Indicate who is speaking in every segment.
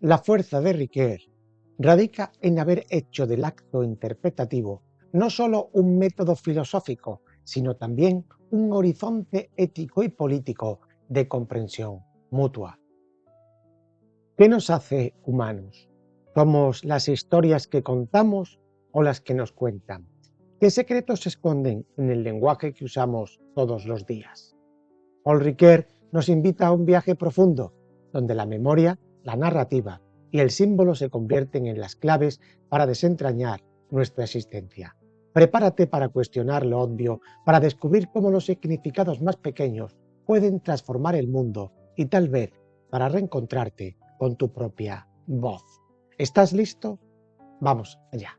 Speaker 1: La fuerza de Ricoeur radica en haber hecho del acto interpretativo no solo un método filosófico, sino también un horizonte ético y político de comprensión mutua. ¿Qué nos hace humanos? ¿Somos las historias que contamos o las que nos cuentan? ¿Qué secretos se esconden en el lenguaje que usamos todos los días? Paul Ricoeur nos invita a un viaje profundo, donde la memoria, la narrativa y el símbolo se convierten en las claves para desentrañar nuestra existencia. Prepárate para cuestionar lo obvio, para descubrir cómo los significados más pequeños pueden transformar el mundo y tal vez para reencontrarte con tu propia voz. ¿Estás listo? Vamos allá.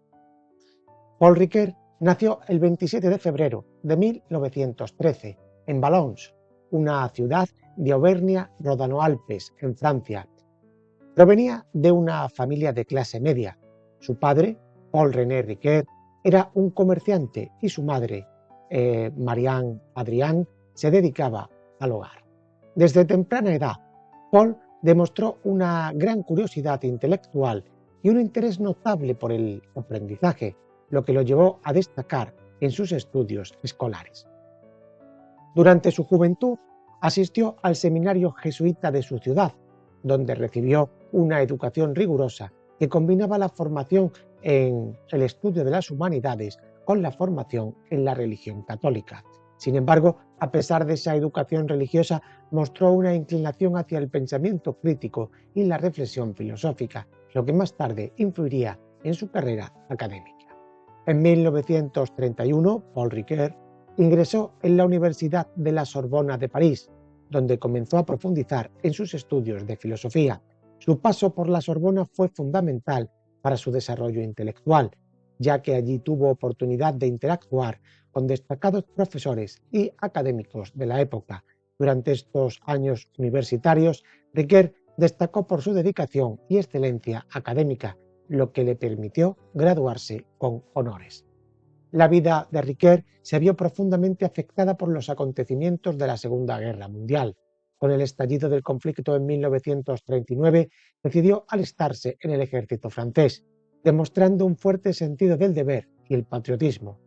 Speaker 1: Paul Ricoeur nació el 27 de febrero de 1913 en Valognes, una ciudad de Auvernia-Rodano-Alpes, en Francia. Provenía de una familia de clase media. Su padre, Paul-René Ricoeur, era un comerciante y su madre, Marianne Adrian, se dedicaba al hogar. Desde temprana edad, Paul demostró una gran curiosidad intelectual y un interés notable por el aprendizaje, lo que lo llevó a destacar en sus estudios escolares. Durante su juventud asistió al seminario jesuita de su ciudad, donde recibió una educación rigurosa que combinaba la formación en el estudio de las humanidades con la formación en la religión católica. Sin embargo, a pesar de esa educación religiosa, mostró una inclinación hacia el pensamiento crítico y la reflexión filosófica, lo que más tarde influiría en su carrera académica. En 1931, Paul Ricoeur ingresó en la Universidad de la Sorbona de París, donde comenzó a profundizar en sus estudios de filosofía. Su paso por la Sorbona fue fundamental para su desarrollo intelectual, ya que allí tuvo oportunidad de interactuar con destacados profesores y académicos de la época. Durante estos años universitarios, Ricoeur destacó por su dedicación y excelencia académica, lo que le permitió graduarse con honores. La vida de Ricoeur se vio profundamente afectada por los acontecimientos de la Segunda Guerra Mundial. Con el estallido del conflicto en 1939, decidió alistarse en el ejército francés, demostrando un fuerte sentido del deber y el patriotismo.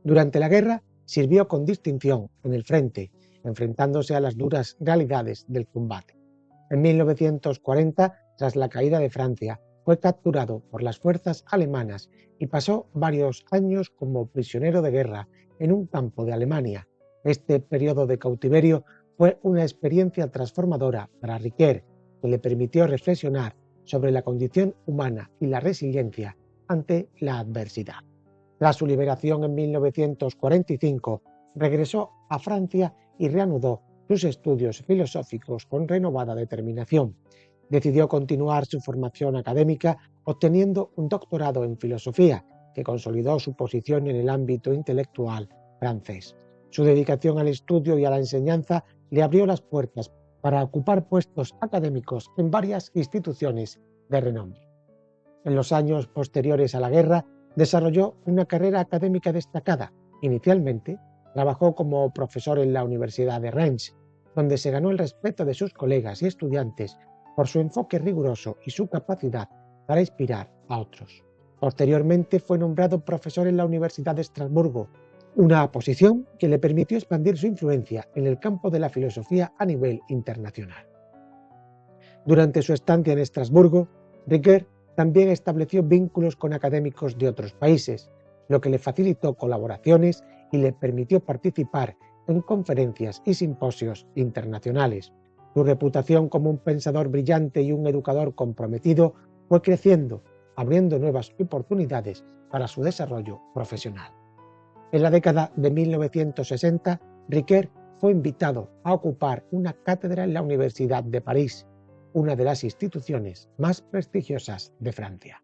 Speaker 1: Durante la guerra sirvió con distinción en el frente, enfrentándose a las duras realidades del combate. En 1940, tras la caída de Francia, fue capturado por las fuerzas alemanas y pasó varios años como prisionero de guerra en un campo de Alemania. Este periodo de cautiverio fue una experiencia transformadora para Ricoeur, que le permitió reflexionar sobre la condición humana y la resiliencia ante la adversidad. Tras su liberación en 1945, regresó a Francia y reanudó sus estudios filosóficos con renovada determinación. Decidió continuar su formación académica obteniendo un doctorado en filosofía, que consolidó su posición en el ámbito intelectual francés. Su dedicación al estudio y a la enseñanza le abrió las puertas para ocupar puestos académicos en varias instituciones de renombre. En los años posteriores a la guerra, desarrolló una carrera académica destacada. Inicialmente, trabajó como profesor en la Universidad de Reims, donde se ganó el respeto de sus colegas y estudiantes por su enfoque riguroso y su capacidad para inspirar a otros. Posteriormente fue nombrado profesor en la Universidad de Estrasburgo, una posición que le permitió expandir su influencia en el campo de la filosofía a nivel internacional. Durante su estancia en Estrasburgo, Ricoeur también estableció vínculos con académicos de otros países, lo que le facilitó colaboraciones y le permitió participar en conferencias y simposios internacionales. Su reputación como un pensador brillante y un educador comprometido fue creciendo, abriendo nuevas oportunidades para su desarrollo profesional. En la década de 1960, Ricoeur fue invitado a ocupar una cátedra en la Universidad de París, una de las instituciones más prestigiosas de Francia.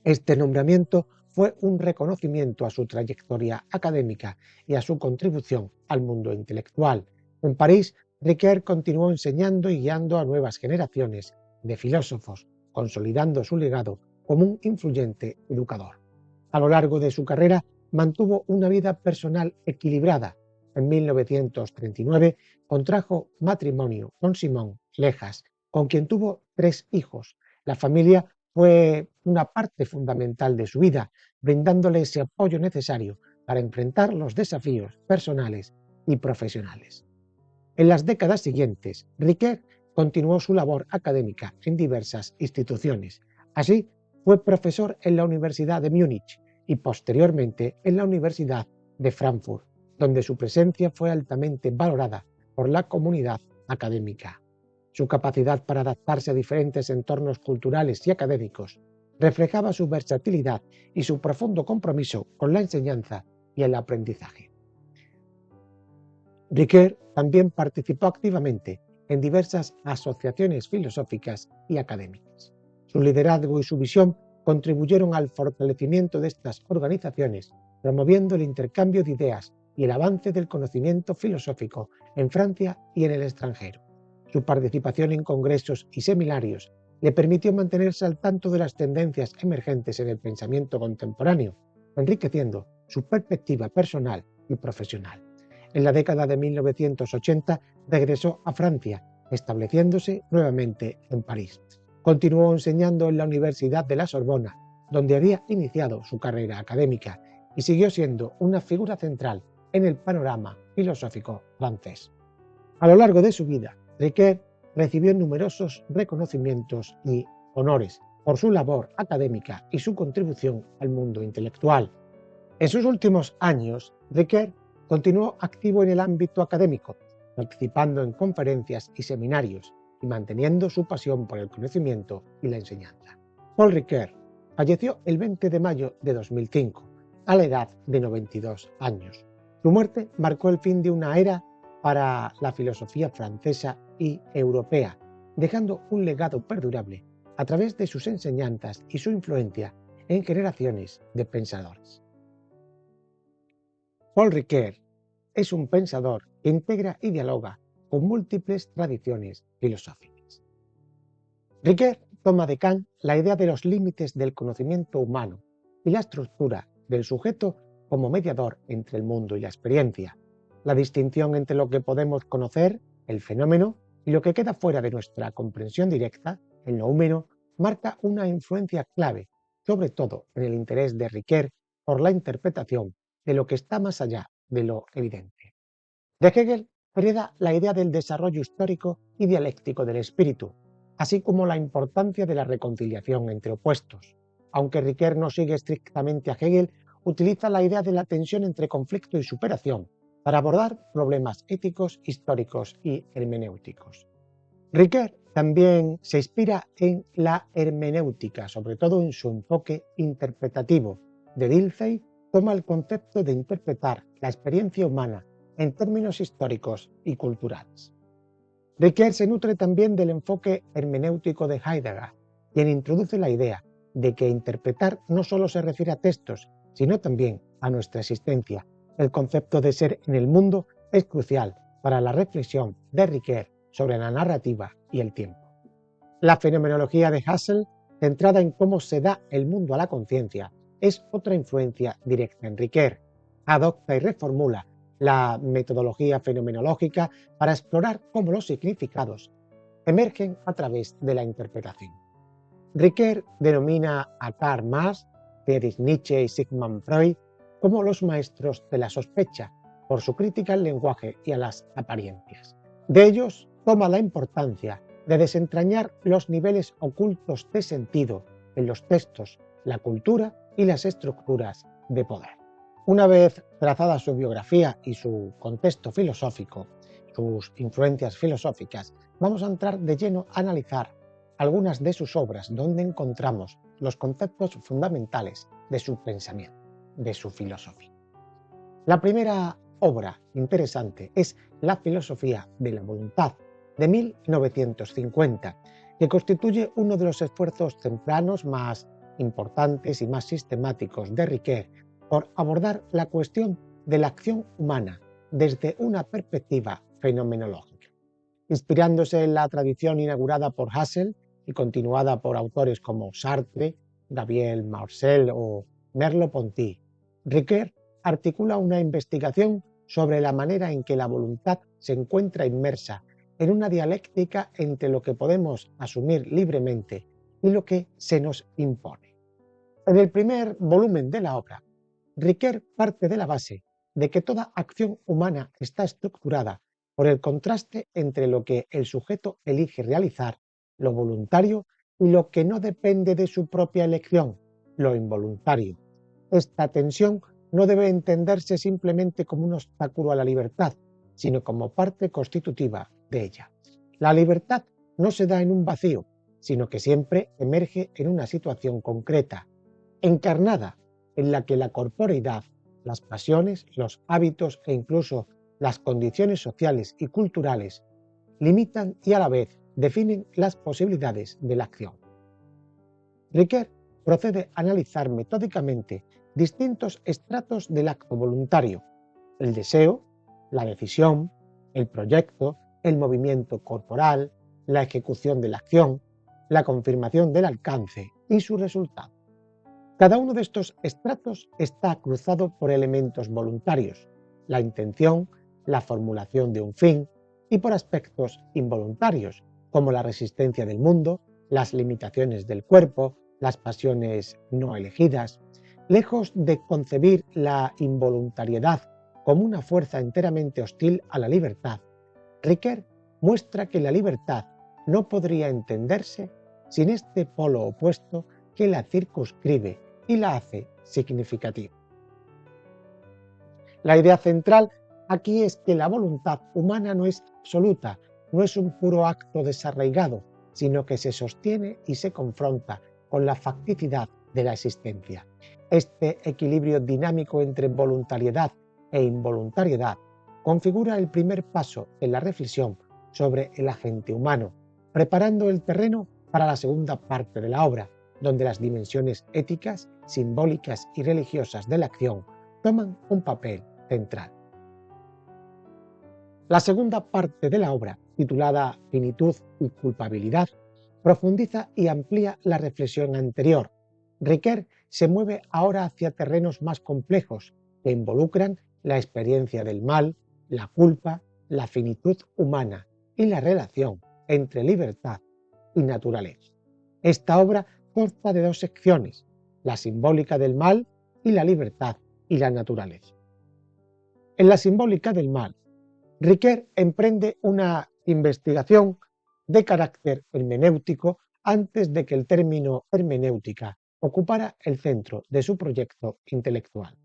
Speaker 1: Este nombramiento fue un reconocimiento a su trayectoria académica y a su contribución al mundo intelectual. En París, Ricoeur continuó enseñando y guiando a nuevas generaciones de filósofos, consolidando su legado como un influyente educador. A lo largo de su carrera, mantuvo una vida personal equilibrada. En 1939 contrajo matrimonio con Simone Lejas, con quien tuvo 3 hijos. La familia fue una parte fundamental de su vida, brindándole ese apoyo necesario para enfrentar los desafíos personales y profesionales. En las décadas siguientes, Riquet continuó su labor académica en diversas instituciones. Así, fue profesor en la Universidad de Múnich y posteriormente en la Universidad de Frankfurt, donde su presencia fue altamente valorada por la comunidad académica. Su capacidad para adaptarse a diferentes entornos culturales y académicos reflejaba su versatilidad y su profundo compromiso con la enseñanza y el aprendizaje. Ricoeur también participó activamente en diversas asociaciones filosóficas y académicas. Su liderazgo y su visión contribuyeron al fortalecimiento de estas organizaciones, promoviendo el intercambio de ideas y el avance del conocimiento filosófico en Francia y en el extranjero. Su participación en congresos y seminarios le permitió mantenerse al tanto de las tendencias emergentes en el pensamiento contemporáneo, enriqueciendo su perspectiva personal y profesional. En la década de 1980 regresó a Francia, estableciéndose nuevamente en París. Continuó enseñando en la Universidad de la Sorbona, donde había iniciado su carrera académica, y siguió siendo una figura central en el panorama filosófico francés. A lo largo de su vida, Ricoeur recibió numerosos reconocimientos y honores por su labor académica y su contribución al mundo intelectual. En sus últimos años, Ricoeur continuó activo en el ámbito académico, participando en conferencias y seminarios y manteniendo su pasión por el conocimiento y la enseñanza. Paul Ricoeur falleció el 20 de mayo de 2005, a la edad de 92 años. Su muerte marcó el fin de una era para la filosofía francesa y europea, dejando un legado perdurable a través de sus enseñanzas y su influencia en generaciones de pensadores. Paul Ricoeur es un pensador que integra y dialoga con múltiples tradiciones filosóficas. Ricoeur toma de Kant la idea de los límites del conocimiento humano y la estructura del sujeto como mediador entre el mundo y la experiencia, la distinción entre lo que podemos conocer, el fenómeno, y lo que queda fuera de nuestra comprensión directa, el noumeno, marca una influencia clave, sobre todo en el interés de Ricoeur por la interpretación de lo que está más allá de lo evidente. De Hegel hereda la idea del desarrollo histórico y dialéctico del espíritu, así como la importancia de la reconciliación entre opuestos. Aunque Ricoeur no sigue estrictamente a Hegel, utiliza la idea de la tensión entre conflicto y superación para abordar problemas éticos, históricos y hermenéuticos. Ricoeur también se inspira en la hermenéutica, sobre todo en su enfoque interpretativo. De Dilthey toma el concepto de interpretar la experiencia humana en términos históricos y culturales. Ricoeur se nutre también del enfoque hermenéutico de Heidegger, quien introduce la idea de que interpretar no solo se refiere a textos, sino también a nuestra existencia. El concepto de ser en el mundo es crucial para la reflexión de Ricoeur sobre la narrativa y el tiempo. La fenomenología de Husserl, centrada en cómo se da el mundo a la conciencia, es otra influencia directa en Ricoeur. Adopta y reformula la metodología fenomenológica para explorar cómo los significados emergen a través de la interpretación. Ricoeur denomina a Karl Marx, Friedrich Nietzsche y Sigmund Freud como los maestros de la sospecha, por su crítica al lenguaje y a las apariencias. De ellos toma la importancia de desentrañar los niveles ocultos de sentido en los textos, la cultura y las estructuras de poder. Una vez trazada su biografía y su contexto filosófico, sus influencias filosóficas, vamos a entrar de lleno a analizar algunas de sus obras donde encontramos los conceptos fundamentales de su pensamiento, de su filosofía. La primera obra interesante es La filosofía de la voluntad, de 1950, que constituye uno de los esfuerzos tempranos más importantes y más sistemáticos de Ricoeur por abordar la cuestión de la acción humana desde una perspectiva fenomenológica. Inspirándose en la tradición inaugurada por Husserl y continuada por autores como Sartre, Gabriel Marcel o Merleau-Ponty, Ricoeur articula una investigación sobre la manera en que la voluntad se encuentra inmersa en una dialéctica entre lo que podemos asumir libremente y lo que se nos impone. En el primer volumen de la obra, Riquer parte de la base de que toda acción humana está estructurada por el contraste entre lo que el sujeto elige realizar, lo voluntario, y lo que no depende de su propia elección, lo involuntario. Esta tensión no debe entenderse simplemente como un obstáculo a la libertad, sino como parte constitutiva de ella. La libertad no se da en un vacío, sino que siempre emerge en una situación concreta, encarnada, en la que la corporeidad, las pasiones, los hábitos e incluso las condiciones sociales y culturales limitan y a la vez definen las posibilidades de la acción. Riquer procede a analizar metódicamente distintos estratos del acto voluntario: el deseo, la decisión, el proyecto, el movimiento corporal, la ejecución de la acción, la confirmación del alcance y su resultado. Cada uno de estos estratos está cruzado por elementos voluntarios: la intención, la formulación de un fin, y por aspectos involuntarios, como la resistencia del mundo, las limitaciones del cuerpo, las pasiones no elegidas. Lejos de concebir la involuntariedad como una fuerza enteramente hostil a la libertad, Riquer muestra que la libertad no podría entenderse sin este polo opuesto que la circunscribe y la hace significativa. La idea central aquí es que la voluntad humana no es absoluta, no es un puro acto desarraigado, sino que se sostiene y se confronta con la facticidad de la existencia. Este equilibrio dinámico entre voluntariedad e involuntariedad configura el primer paso en la reflexión sobre el agente humano, preparando el terreno para la segunda parte de la obra, donde las dimensiones éticas, simbólicas y religiosas de la acción toman un papel central. La segunda parte de la obra, titulada Finitud y culpabilidad, profundiza y amplía la reflexión anterior. Riquer se mueve ahora hacia terrenos más complejos que involucran la experiencia del mal, la culpa, la finitud humana y la relación entre libertad y naturaleza. Esta obra consta de dos secciones: la simbólica del mal y la libertad y la naturaleza. En la simbólica del mal, Riquer emprende una investigación de carácter hermenéutico antes de que el término hermenéutica ocupara el centro de su proyecto intelectual.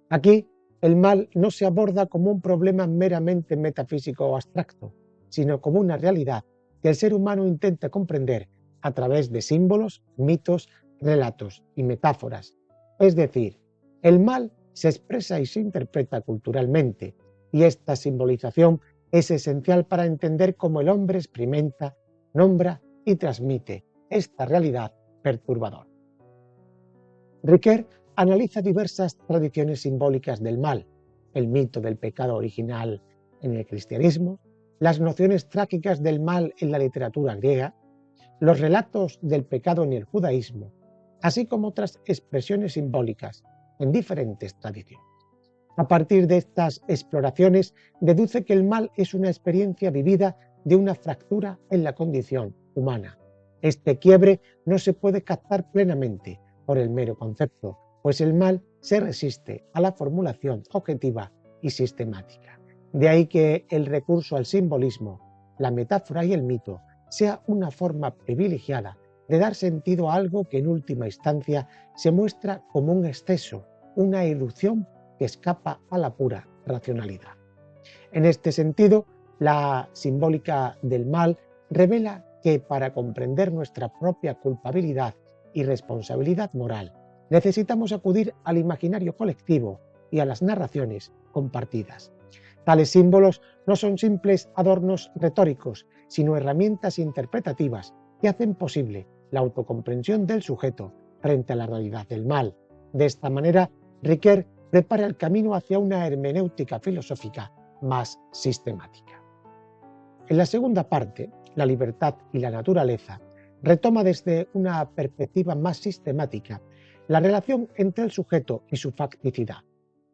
Speaker 1: Aquí, el mal no se aborda como un problema meramente metafísico o abstracto, sino como una realidad que el ser humano intenta comprender a través de símbolos, mitos, relatos y metáforas. Es decir, el mal se expresa y se interpreta culturalmente, y esta simbolización es esencial para entender cómo el hombre experimenta, nombra y transmite esta realidad perturbadora. Riquer analiza diversas tradiciones simbólicas del mal: el mito del pecado original en el cristianismo, las nociones trágicas del mal en la literatura griega, los relatos del pecado en el judaísmo, así como otras expresiones simbólicas en diferentes tradiciones. A partir de estas exploraciones, deduce que el mal es una experiencia vivida de una fractura en la condición humana. Este quiebre no se puede captar plenamente por el mero concepto, pues el mal se resiste a la formulación objetiva y sistemática. De ahí que el recurso al simbolismo, la metáfora y el mito sea una forma privilegiada de dar sentido a algo que en última instancia se muestra como un exceso, una ilusión que escapa a la pura racionalidad. En este sentido, la simbólica del mal revela que para comprender nuestra propia culpabilidad y responsabilidad moral, necesitamos acudir al imaginario colectivo y a las narraciones compartidas. Tales símbolos no son simples adornos retóricos, sino herramientas interpretativas que hacen posible la autocomprensión del sujeto frente a la realidad del mal. De esta manera, Riquer prepara el camino hacia una hermenéutica filosófica más sistemática. En la segunda parte, la libertad y la naturaleza, retoma desde una perspectiva más sistemática la relación entre el sujeto y su facticidad.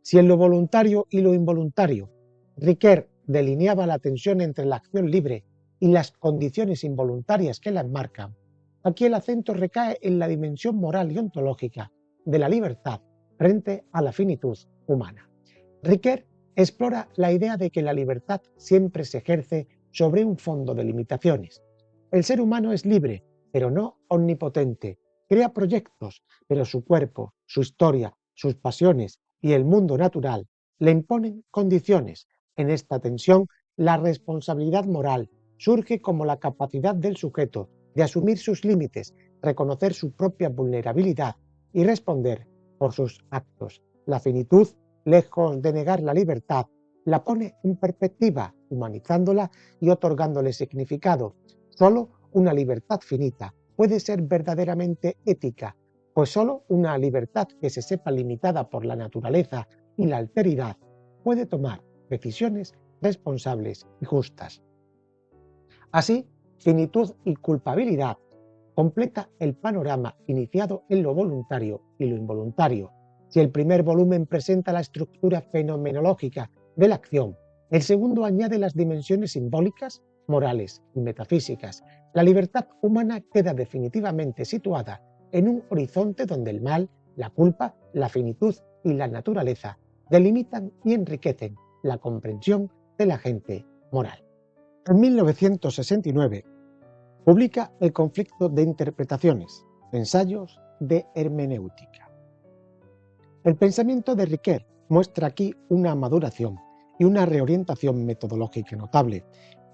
Speaker 1: Si en lo voluntario y lo involuntario, Riquer delineaba la tensión entre la acción libre y las condiciones involuntarias que la enmarcan, aquí el acento recae en la dimensión moral y ontológica de la libertad frente a la finitud humana. Ricoeur explora la idea de que la libertad siempre se ejerce sobre un fondo de limitaciones. El ser humano es libre, pero no omnipotente. Crea proyectos, pero su cuerpo, su historia, sus pasiones y el mundo natural le imponen condiciones. En esta tensión, la responsabilidad moral surge como la capacidad del sujeto de asumir sus límites, reconocer su propia vulnerabilidad y responder por sus actos. La finitud, lejos de negar la libertad, la pone en perspectiva, humanizándola y otorgándole significado. Solo una libertad finita puede ser verdaderamente ética, pues solo una libertad que se sepa limitada por la naturaleza y la alteridad puede tomar decisiones responsables y justas. Así, finitud y culpabilidad completa el panorama iniciado en lo voluntario y lo involuntario. Si el primer volumen presenta la estructura fenomenológica de la acción, el segundo añade las dimensiones simbólicas, morales y metafísicas. La libertad humana queda definitivamente situada en un horizonte donde el mal, la culpa, la finitud y la naturaleza delimitan y enriquecen la comprensión del agente moral. En 1969 publica El conflicto de interpretaciones, ensayos de hermenéutica. El pensamiento de Ricoeur muestra aquí una maduración y una reorientación metodológica notable.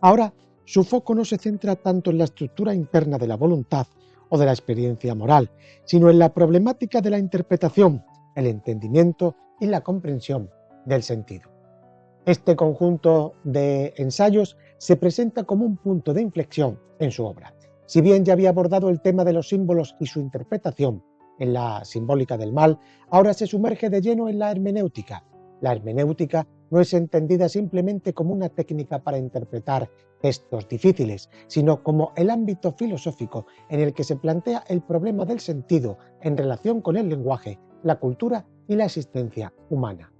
Speaker 1: Ahora, su foco no se centra tanto en la estructura interna de la voluntad o de la experiencia moral, sino en la problemática de la interpretación, el entendimiento y la comprensión del sentido. Este conjunto de ensayos se presenta como un punto de inflexión en su obra. Si bien ya había abordado el tema de los símbolos y su interpretación en la simbólica del mal, ahora se sumerge de lleno en la hermenéutica. La hermenéutica no es entendida simplemente como una técnica para interpretar textos difíciles, sino como el ámbito filosófico en el que se plantea el problema del sentido en relación con el lenguaje, la cultura y la existencia humana.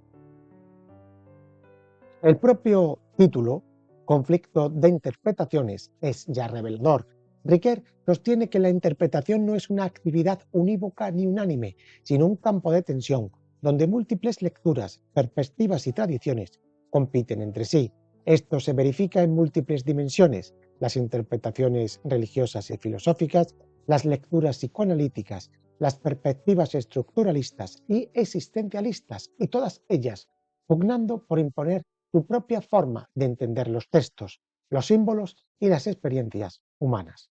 Speaker 1: El propio título, Conflicto de interpretaciones, es ya revelador. Ricoeur sostiene que la interpretación no es una actividad unívoca ni unánime, sino un campo de tensión, donde múltiples lecturas, perspectivas y tradiciones compiten entre sí. Esto se verifica en múltiples dimensiones: las interpretaciones religiosas y filosóficas, las lecturas psicoanalíticas, las perspectivas estructuralistas y existencialistas, y todas ellas pugnando por imponer su propia forma de entender los textos, los símbolos y las experiencias humanas.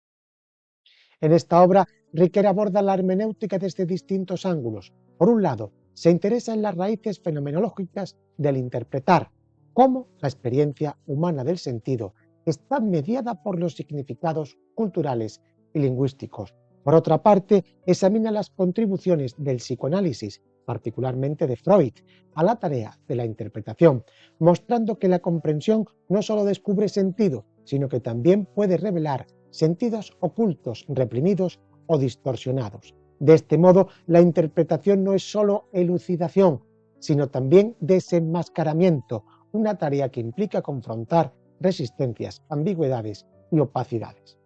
Speaker 1: En esta obra, Ricoeur aborda la hermenéutica desde distintos ángulos. Por un lado, se interesa en las raíces fenomenológicas del interpretar, cómo la experiencia humana del sentido está mediada por los significados culturales y lingüísticos. Por otra parte, examina las contribuciones del psicoanálisis, particularmente de Freud, a la tarea de la interpretación, mostrando que la comprensión no solo descubre sentido, sino que también puede revelar sentidos ocultos, reprimidos o distorsionados. De este modo, la interpretación no es solo elucidación, sino también desenmascaramiento, una tarea que implica confrontar resistencias, ambigüedades y opacidades.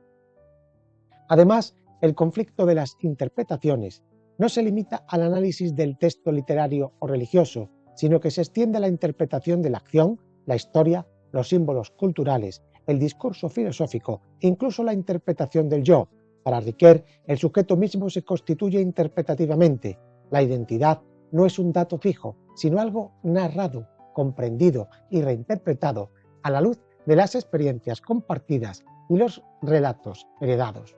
Speaker 1: Además, el conflicto de las interpretaciones no se limita al análisis del texto literario o religioso, sino que se extiende a la interpretación de la acción, la historia, los símbolos culturales, el discurso filosófico e incluso la interpretación del yo. Para Ricoeur, el sujeto mismo se constituye interpretativamente. La identidad no es un dato fijo, sino algo narrado, comprendido y reinterpretado a la luz de las experiencias compartidas y los relatos heredados.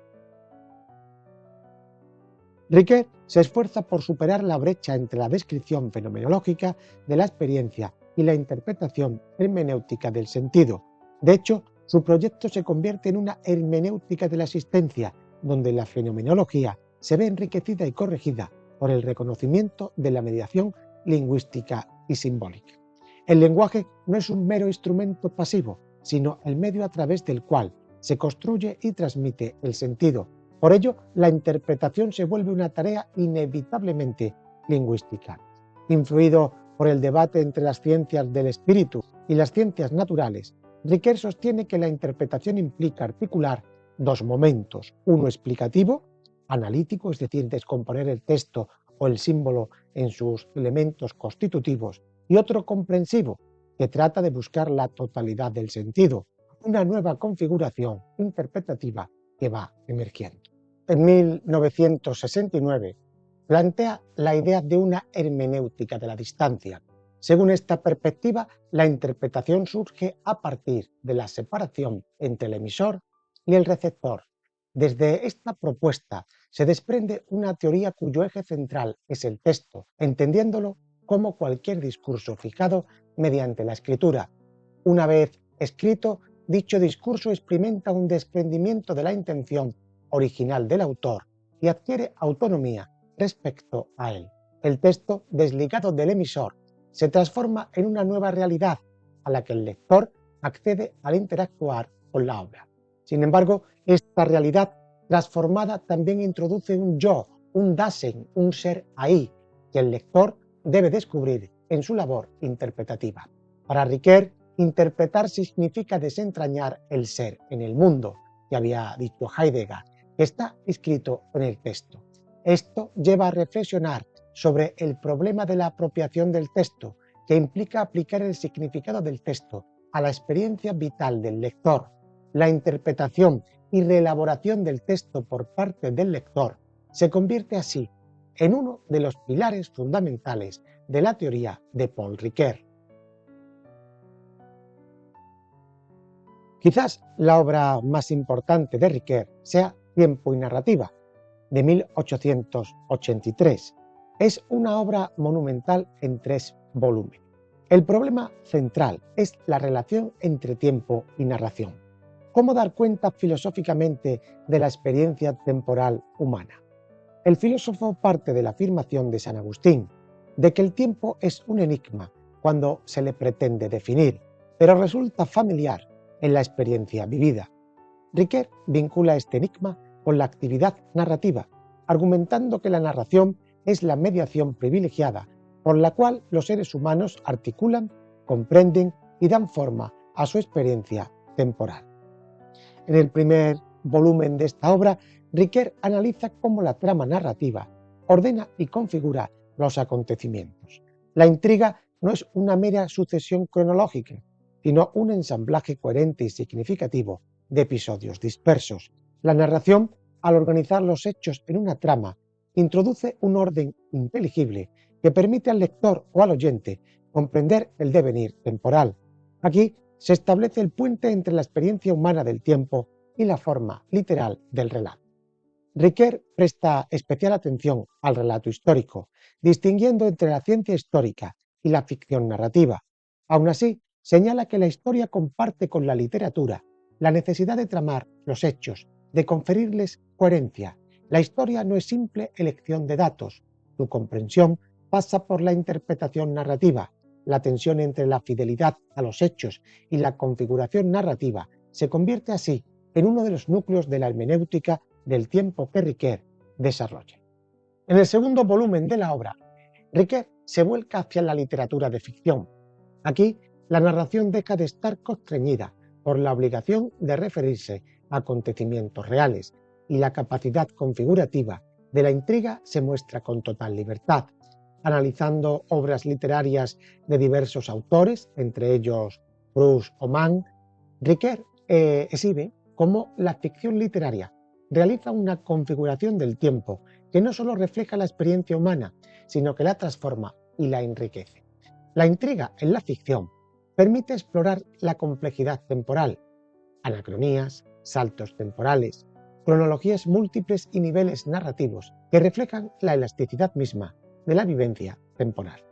Speaker 1: Ricoeur se esfuerza por superar la brecha entre la descripción fenomenológica de la experiencia y la interpretación hermenéutica del sentido. De hecho, su proyecto se convierte en una hermenéutica de la existencia, donde la fenomenología se ve enriquecida y corregida por el reconocimiento de la mediación lingüística y simbólica. El lenguaje no es un mero instrumento pasivo, sino el medio a través del cual se construye y transmite el sentido. Por ello, la interpretación se vuelve una tarea inevitablemente lingüística. Influido por el debate entre las ciencias del espíritu y las ciencias naturales, Riquet sostiene que la interpretación implica articular dos momentos, uno explicativo, analítico, es decir, descomponer el texto o el símbolo en sus elementos constitutivos, y otro comprensivo, que trata de buscar la totalidad del sentido, una nueva configuración interpretativa que va emergiendo. En 1969 plantea la idea de una hermenéutica de la distancia. Según esta perspectiva, la interpretación surge a partir de la separación entre el emisor y el receptor. Desde esta propuesta se desprende una teoría cuyo eje central es el texto, entendiéndolo como cualquier discurso fijado mediante la escritura. Una vez escrito, dicho discurso experimenta un desprendimiento de la intención original del autor y adquiere autonomía respecto a él. El texto, desligado del emisor, se transforma en una nueva realidad a la que el lector accede al interactuar con la obra. Sin embargo, esta realidad transformada también introduce un yo, un Dasein, un ser ahí, que el lector debe descubrir en su labor interpretativa. Para Ricoeur, interpretar significa desentrañar el ser en el mundo, que había dicho Heidegger, que está escrito en el texto. Esto lleva a reflexionar sobre el problema de la apropiación del texto, que implica aplicar el significado del texto a la experiencia vital del lector. La interpretación y reelaboración del texto por parte del lector se convierte así en uno de los pilares fundamentales de la teoría de Paul Ricoeur. Quizás la obra más importante de Ricoeur sea Tiempo y narrativa, de 1883. Es una obra monumental en 3 volúmenes. El problema central es la relación entre tiempo y narración. ¿Cómo dar cuenta filosóficamente de la experiencia temporal humana? El filósofo parte de la afirmación de San Agustín, de que el tiempo es un enigma cuando se le pretende definir, pero resulta familiar en la experiencia vivida. Ricoeur vincula este enigma con la actividad narrativa, argumentando que la narración es la mediación privilegiada por la cual los seres humanos articulan, comprenden y dan forma a su experiencia temporal. En el primer volumen de esta obra, Ricoeur analiza cómo la trama narrativa ordena y configura los acontecimientos. La intriga no es una mera sucesión cronológica, sino un ensamblaje coherente y significativo de episodios dispersos. La narración, al organizar los hechos en una trama, introduce un orden inteligible que permite al lector o al oyente comprender el devenir temporal. Aquí se establece el puente entre la experiencia humana del tiempo y la forma literal del relato. Ricoeur presta especial atención al relato histórico, distinguiendo entre la ciencia histórica y la ficción narrativa. Aún así, señala que la historia comparte con la literatura la necesidad de tramar los hechos, de conferirles coherencia. La historia no es simple elección de datos, su comprensión pasa por la interpretación narrativa. La tensión entre la fidelidad a los hechos y la configuración narrativa se convierte así en uno de los núcleos de la hermenéutica del tiempo que Ricoeur desarrolla. En el segundo volumen de la obra, Ricoeur se vuelca hacia la literatura de ficción. Aquí, la narración deja de estar constreñida por la obligación de referirse a acontecimientos reales, y la capacidad configurativa de la intriga se muestra con total libertad. Analizando obras literarias de diversos autores, entre ellos Proust o Mann, Ricoeur exhibe cómo la ficción literaria realiza una configuración del tiempo que no solo refleja la experiencia humana, sino que la transforma y la enriquece. La intriga en la ficción permite explorar la complejidad temporal, anacronías, saltos temporales, cronologías múltiples y niveles narrativos que reflejan la elasticidad misma de la vivencia temporal.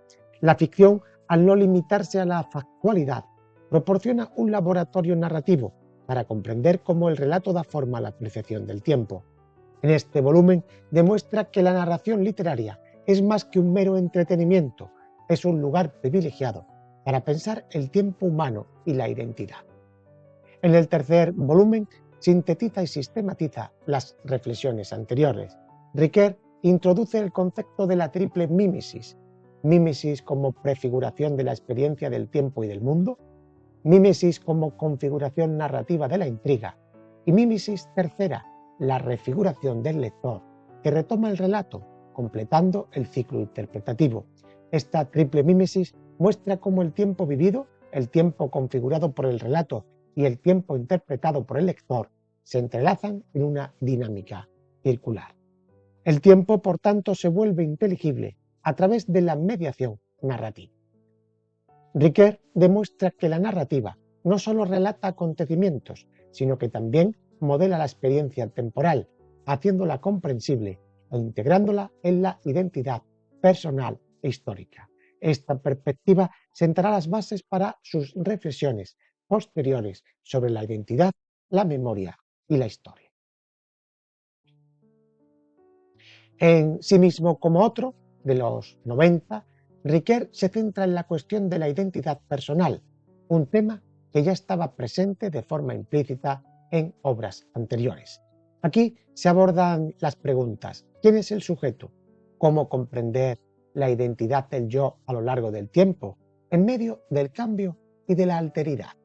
Speaker 1: La ficción, al no limitarse a la factualidad, proporciona un laboratorio narrativo para comprender cómo el relato da forma a la percepción del tiempo. En este volumen demuestra que la narración literaria es más que un mero entretenimiento, es un lugar privilegiado para pensar el tiempo humano y la identidad. En el tercer volumen sintetiza y sistematiza las reflexiones anteriores. Ricoeur introduce el concepto de la triple mímesis: mímesis como prefiguración de la experiencia del tiempo y del mundo, mímesis como configuración narrativa de la intriga y mímesis tercera, la refiguración del lector, que retoma el relato, completando el ciclo interpretativo. Esta triple mímesis muestra cómo el tiempo vivido, el tiempo configurado por el relato y el tiempo interpretado por el lector se entrelazan en una dinámica circular. El tiempo, por tanto, se vuelve inteligible a través de la mediación narrativa. Ricoeur demuestra que la narrativa no solo relata acontecimientos, sino que también modela la experiencia temporal, haciéndola comprensible e integrándola en la identidad personal e histórica. Esta perspectiva sentará las bases para sus reflexiones posteriores sobre la identidad, la memoria y la historia. En Sí mismo como otro, de los 90, Ricoeur se centra en la cuestión de la identidad personal, un tema que ya estaba presente de forma implícita en obras anteriores. Aquí se abordan las preguntas: ¿quién es el sujeto? ¿Cómo comprender la identidad del yo a lo largo del tiempo, en medio del cambio y de la alteridad?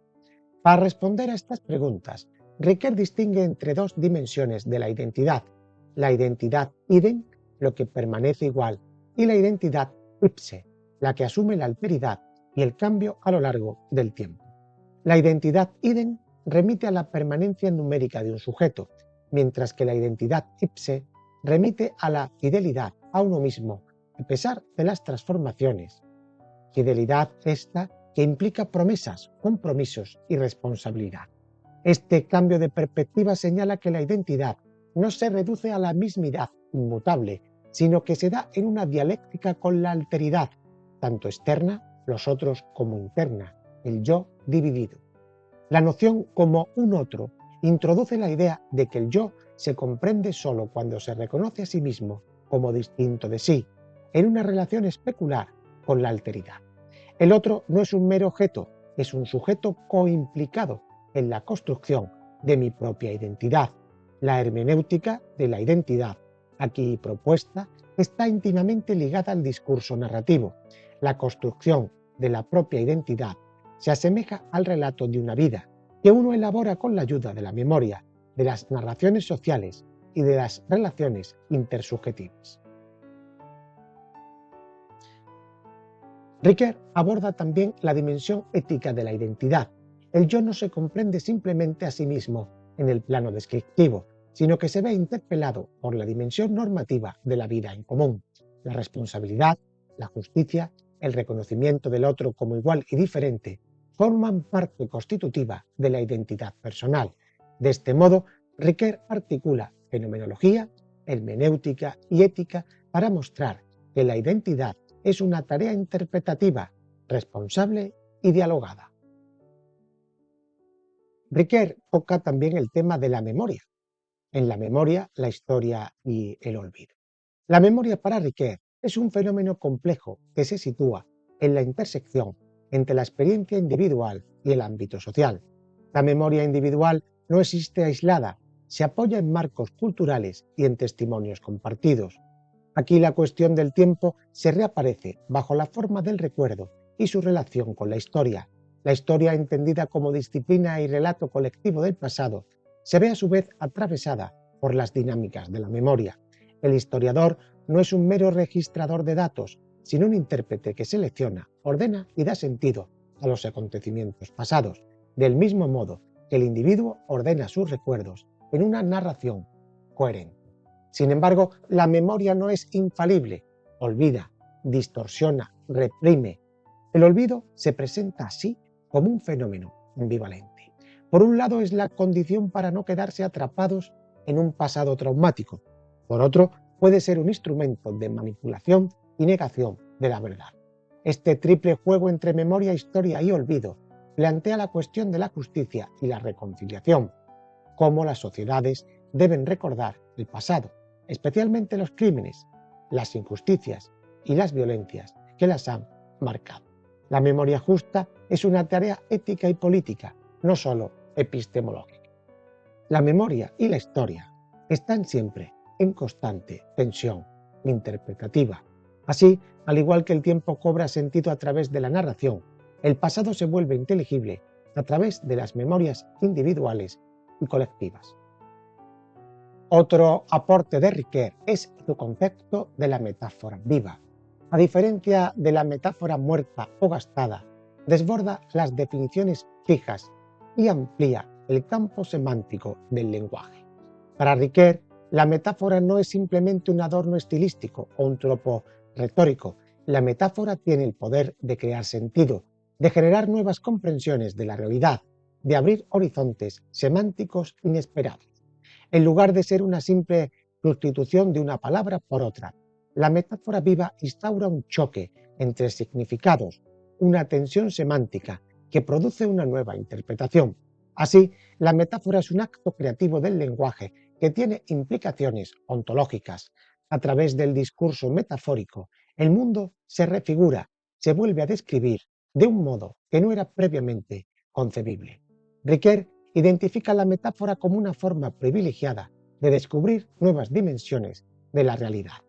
Speaker 1: Para responder a estas preguntas, Ricoeur distingue entre dos dimensiones de la identidad idem, lo que permanece igual, y la identidad ipse, la que asume la alteridad y el cambio a lo largo del tiempo. La identidad idem remite a la permanencia numérica de un sujeto, mientras que la identidad ipse remite a la fidelidad a uno mismo, a pesar de las transformaciones. Fidelidad esta que implica promesas, compromisos y responsabilidad. Este cambio de perspectiva señala que la identidad no se reduce a la mismidad inmutable, sino que se da en una dialéctica con la alteridad, tanto externa, los otros, como interna, el yo dividido. La noción como un otro introduce la idea de que el yo se comprende solo cuando se reconoce a sí mismo como distinto de sí, en una relación especular con la alteridad. El otro no es un mero objeto, es un sujeto coimplicado en la construcción de mi propia identidad. La hermenéutica de la identidad, aquí propuesta, está íntimamente ligada al discurso narrativo. La construcción de la propia identidad se asemeja al relato de una vida, que uno elabora con la ayuda de la memoria, de las narraciones sociales y de las relaciones intersubjetivas. Ricoeur aborda también la dimensión ética de la identidad. El yo no se comprende simplemente a sí mismo en el plano descriptivo, sino que se ve interpelado por la dimensión normativa de la vida en común. La responsabilidad, la justicia, el reconocimiento del otro como igual y diferente forman parte constitutiva de la identidad personal. De este modo, Ricoeur articula fenomenología, hermenéutica y ética para mostrar que la identidad es una tarea interpretativa, responsable y dialogada. Ricoeur toca también el tema de la memoria. En la memoria, la historia y el olvido. La memoria para Ricoeur es un fenómeno complejo que se sitúa en la intersección entre la experiencia individual y el ámbito social. La memoria individual no existe aislada, se apoya en marcos culturales y en testimonios compartidos. Aquí la cuestión del tiempo se reaparece bajo la forma del recuerdo y su relación con la historia. La historia, entendida como disciplina y relato colectivo del pasado, se ve a su vez atravesada por las dinámicas de la memoria. El historiador no es un mero registrador de datos, sino un intérprete que selecciona, ordena y da sentido a los acontecimientos pasados, del mismo modo que el individuo ordena sus recuerdos en una narración coherente. Sin embargo, la memoria no es infalible, olvida, distorsiona, reprime. El olvido se presenta así como un fenómeno ambivalente. Por un lado es la condición para no quedarse atrapados en un pasado traumático. Por otro, puede ser un instrumento de manipulación y negación de la verdad. Este triple juego entre memoria, historia y olvido plantea la cuestión de la justicia y la reconciliación, cómo las sociedades deben recordar el pasado, especialmente los crímenes, las injusticias y las violencias que las han marcado. La memoria justa es una tarea ética y política, no solo epistemológica. La memoria y la historia están siempre en constante tensión interpretativa. Así, al igual que el tiempo cobra sentido a través de la narración, el pasado se vuelve inteligible a través de las memorias individuales y colectivas. Otro aporte de Ricoeur es su concepto de la metáfora viva. A diferencia de la metáfora muerta o gastada, desborda las definiciones fijas y amplía el campo semántico del lenguaje. Para Ricoeur, la metáfora no es simplemente un adorno estilístico o un tropo retórico. La metáfora tiene el poder de crear sentido, de generar nuevas comprensiones de la realidad, de abrir horizontes semánticos inesperados. En lugar de ser una simple sustitución de una palabra por otra, la metáfora viva instaura un choque entre significados, una tensión semántica que produce una nueva interpretación. Así, la metáfora es un acto creativo del lenguaje que tiene implicaciones ontológicas. A través del discurso metafórico, el mundo se refigura, se vuelve a describir de un modo que no era previamente concebible. Ricoeur identifica la metáfora como una forma privilegiada de descubrir nuevas dimensiones de la realidad.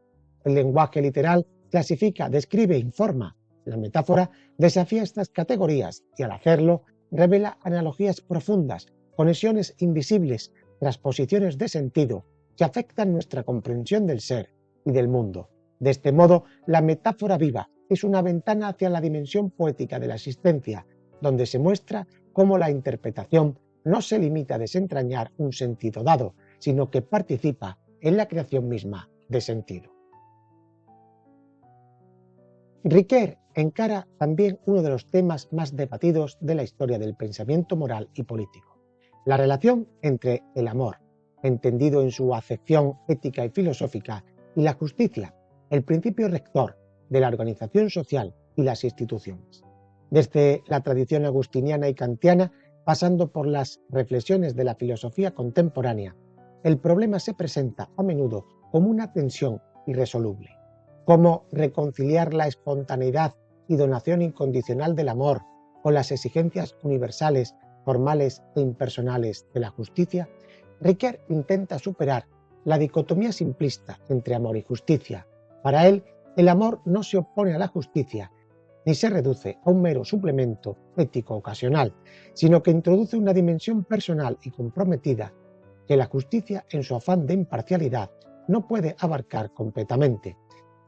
Speaker 1: El lenguaje literal clasifica, describe e informa. La metáfora desafía estas categorías y al hacerlo revela analogías profundas, conexiones invisibles, transposiciones de sentido que afectan nuestra comprensión del ser y del mundo. De este modo, la metáfora viva es una ventana hacia la dimensión poética de la existencia, donde se muestra cómo la interpretación no se limita a desentrañar un sentido dado, sino que participa en la creación misma de sentido. Ricoeur encara también uno de los temas más debatidos de la historia del pensamiento moral y político: la relación entre el amor, entendido en su acepción ética y filosófica, y la justicia, el principio rector de la organización social y las instituciones. Desde la tradición agustiniana y kantiana, pasando por las reflexiones de la filosofía contemporánea, el problema se presenta a menudo como una tensión irresoluble. ¿Cómo reconciliar la espontaneidad y donación incondicional del amor con las exigencias universales, formales e impersonales de la justicia? Ricoeur intenta superar la dicotomía simplista entre amor y justicia. Para él, el amor no se opone a la justicia, ni se reduce a un mero suplemento ético ocasional, sino que introduce una dimensión personal y comprometida que la justicia, en su afán de imparcialidad, no puede abarcar completamente.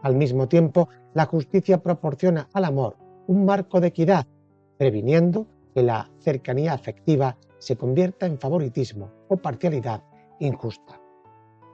Speaker 1: Al mismo tiempo, la justicia proporciona al amor un marco de equidad, previniendo que la cercanía afectiva se convierta en favoritismo o parcialidad injusta.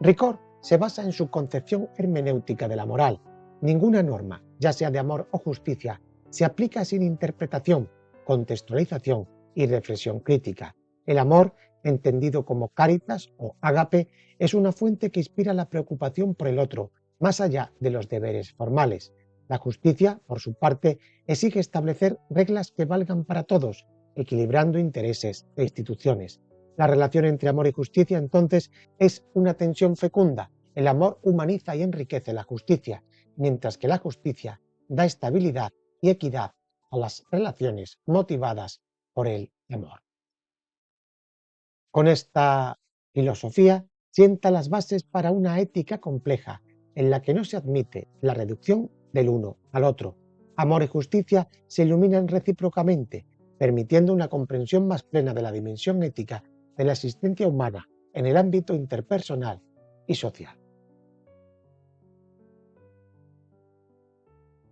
Speaker 1: Ricoeur se basa en su concepción hermenéutica de la moral. Ninguna norma, ya sea de amor o justicia, se aplica sin interpretación, contextualización y reflexión crítica. El amor, entendido como caritas o ágape, es una fuente que inspira la preocupación por el otro, más allá de los deberes formales. La justicia, por su parte, exige establecer reglas que valgan para todos, equilibrando intereses e instituciones. La relación entre amor y justicia, entonces, es una tensión fecunda. El amor humaniza y enriquece la justicia, mientras que la justicia da estabilidad y equidad a las relaciones motivadas por el amor. Con esta filosofía sienta las bases para una ética compleja, en la que no se admite la reducción del uno al otro. Amor y justicia se iluminan recíprocamente, permitiendo una comprensión más plena de la dimensión ética de la existencia humana en el ámbito interpersonal y social.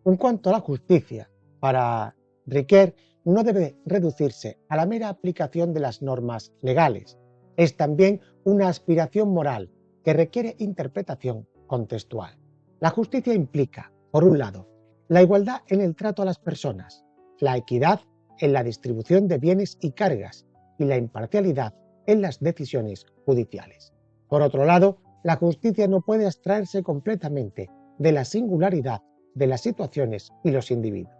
Speaker 1: En cuanto a la justicia, para Ricoeur no debe reducirse a la mera aplicación de las normas legales. Es también una aspiración moral que requiere interpretación contextual. La justicia implica, por un lado, la igualdad en el trato a las personas, la equidad en la distribución de bienes y cargas y la imparcialidad en las decisiones judiciales. Por otro lado, la justicia no puede abstraerse completamente de la singularidad de las situaciones y los individuos.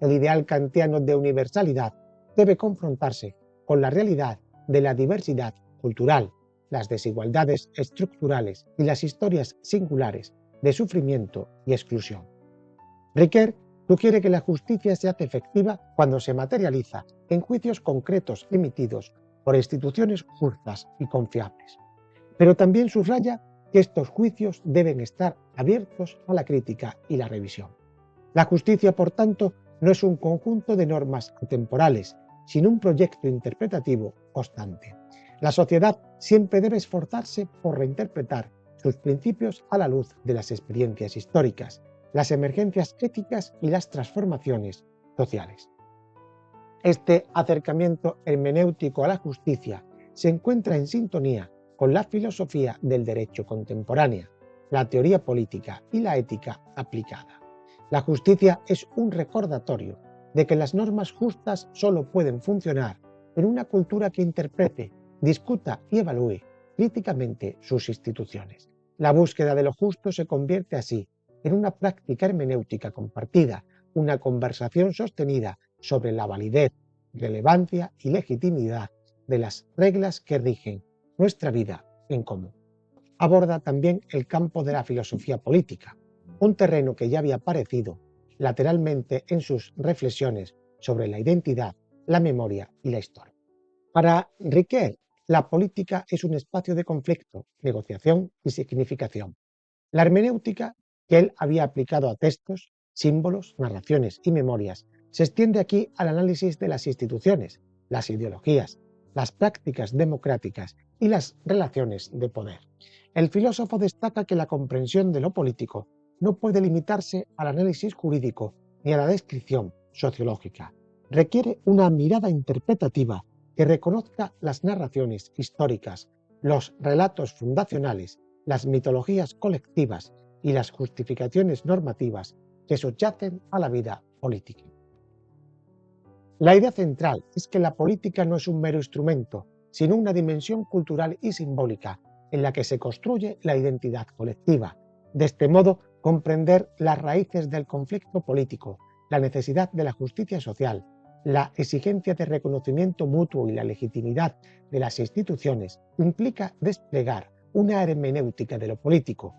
Speaker 1: El ideal kantiano de universalidad debe confrontarse con la realidad de la diversidad cultural, las desigualdades estructurales y las historias singulares de sufrimiento y exclusión. Ricoeur sugiere que la justicia se hace efectiva cuando se materializa en juicios concretos emitidos por instituciones justas y confiables. Pero también subraya que estos juicios deben estar abiertos a la crítica y la revisión. La justicia, por tanto, no es un conjunto de normas atemporales, sin un proyecto interpretativo constante. La sociedad siempre debe esforzarse por reinterpretar sus principios a la luz de las experiencias históricas, las emergencias éticas y las transformaciones sociales. Este acercamiento hermenéutico a la justicia se encuentra en sintonía con la filosofía del derecho contemporánea, la teoría política y la ética aplicada. La justicia es un recordatorio de que las normas justas solo pueden funcionar en una cultura que interprete, discuta y evalúe críticamente sus instituciones. La búsqueda de lo justo se convierte así en una práctica hermenéutica compartida, una conversación sostenida sobre la validez, relevancia y legitimidad de las reglas que rigen nuestra vida en común. Aborda también el campo de la filosofía política, un terreno que ya había aparecido lateralmente en sus reflexiones sobre la identidad, la memoria y la historia. Para Riquet, la política es un espacio de conflicto, negociación y significación. La hermenéutica que él había aplicado a textos, símbolos, narraciones y memorias se extiende aquí al análisis de las instituciones, las ideologías, las prácticas democráticas y las relaciones de poder. El filósofo destaca que la comprensión de lo político no puede limitarse al análisis jurídico ni a la descripción sociológica. Requiere una mirada interpretativa que reconozca las narraciones históricas, los relatos fundacionales, las mitologías colectivas y las justificaciones normativas que subyacen a la vida política. La idea central es que la política no es un mero instrumento, sino una dimensión cultural y simbólica en la que se construye la identidad colectiva. De este modo, comprender las raíces del conflicto político, la necesidad de la justicia social, la exigencia de reconocimiento mutuo y la legitimidad de las instituciones implica desplegar una hermenéutica de lo político.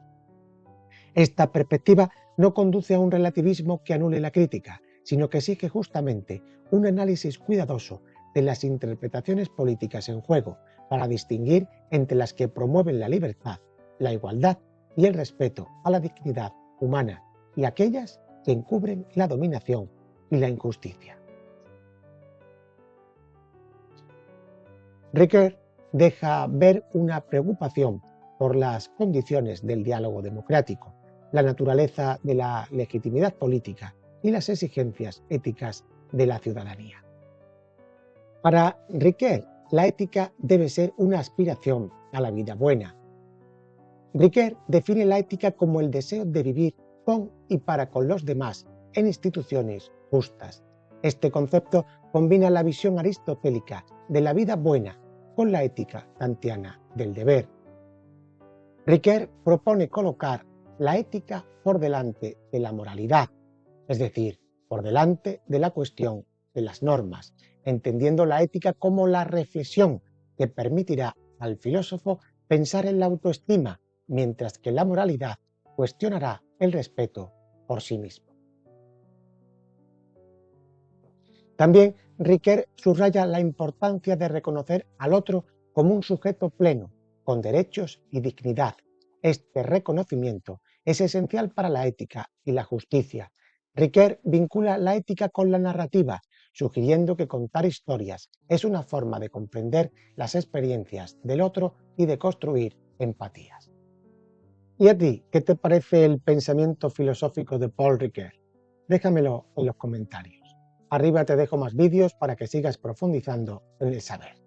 Speaker 1: Esta perspectiva no conduce a un relativismo que anule la crítica, sino que exige justamente un análisis cuidadoso de las interpretaciones políticas en juego para distinguir entre las que promueven la libertad, la igualdad y el respeto a la dignidad humana y aquellas que encubren la dominación y la injusticia. Ricoeur deja ver una preocupación por las condiciones del diálogo democrático, la naturaleza de la legitimidad política y las exigencias éticas de la ciudadanía. Para Ricoeur, la ética debe ser una aspiración a la vida buena. Ricoeur define la ética como el deseo de vivir con y para con los demás en instituciones justas. Este concepto combina la visión aristotélica de la vida buena con la ética kantiana del deber. Ricoeur propone colocar la ética por delante de la moralidad, es decir, por delante de la cuestión de las normas, entendiendo la ética como la reflexión que permitirá al filósofo pensar en la autoestima, mientras que la moralidad cuestionará el respeto por sí mismo. También Ricoeur subraya la importancia de reconocer al otro como un sujeto pleno, con derechos y dignidad. Este reconocimiento es esencial para la ética y la justicia. Ricoeur vincula la ética con la narrativa, sugiriendo que contar historias es una forma de comprender las experiencias del otro y de construir empatías. ¿Y a ti, qué te parece el pensamiento filosófico de Paul Ricoeur? Déjamelo en los comentarios. Arriba te dejo más vídeos para que sigas profundizando en el saber.